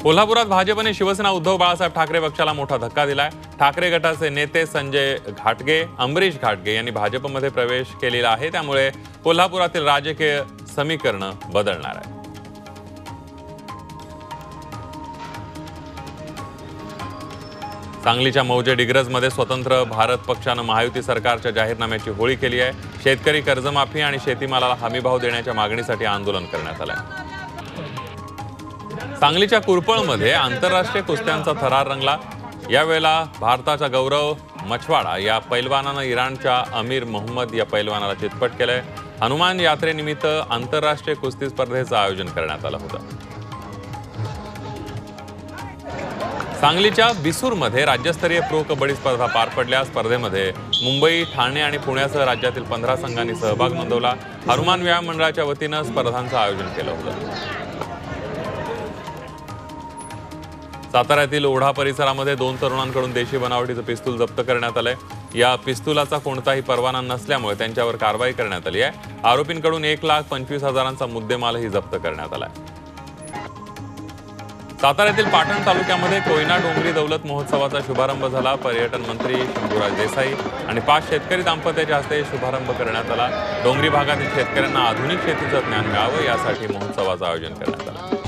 कोल्हापुरात भाजपने शिवसेना उद्धव बाळासाहेब ठाकरे पक्षाला मोठा धक्का दिलाय। ठाकरे गटाचे नेते संजय घाटगे, अमरीश घाटगे यांनी भाजपमध्ये प्रवेश केलेला आहे, त्यामुळे कोल्हापुरातील राजकीय समीकरण बदलणार आहे। सांगलीच्या मौजे डिग्रजमध्ये स्वतंत्र भारत पक्षानं महायुती सरकारच्या जाहीरनाम्याची होळी केली आहे। शेतकरी कर्जमाफी आणि शेतीमालाला हमीभाव देण्याच्या मागणीसाठी आंदोलन करण्यात आलं आहे। सांगलीच्या कुरपळमध्ये आंतरराष्ट्रीय कुस्त्यांचा थरार रंगला। यावेळेला भारताचा गौरव मछवाडा या पैलवानानं इराणच्या अमीर मोहम्मद या पैलवानाला चितपट केलंय। हनुमान यात्रेनिमित्त आंतरराष्ट्रीय कुस्ती स्पर्धेचं आयोजन करण्यात आलं होतं। सांगलीच्या बिसूरमध्ये राज्यस्तरीय प्रो कबड्डी स्पर्धा पार पडल्या। स्पर्धेमध्ये मुंबई, ठाणे आणि पुण्यासह राज्यातील 15 संघांनी सहभाग नोंदवला। हनुमान व्यायाम मंडळाच्या वतीनं स्पर्धांचं आयोजन केलं होतं। साताऱ्यातील ओढा परिसरामध्ये 2 तरुणांकडून देशी बनावटीचं पिस्तूल जप्त करण्यात आलंय। या पिस्तुलाचा कोणताही परवाना नसल्यामुळे त्यांच्यावर कारवाई करण्यात आली आहे। आरोपींकडून 1,25,000चा मुद्देमालही जप्त करण्यात आलाय। साताऱ्यातील पाटण तालुक्यामध्ये कोयना डोंगरी दौलत महोत्सवाचा शुभारंभ झाला। पर्यटन मंत्री शंभूराज देसाई आणि 5 शेतकरी दाम्पत्याच्या हस्ते शुभारंभ करण्यात आला। डोंगरी भागातील शेतकऱ्यांना आधुनिक शेतीचं ज्ञान मिळावं यासाठी महोत्सवाचं आयोजन करण्यात आलं।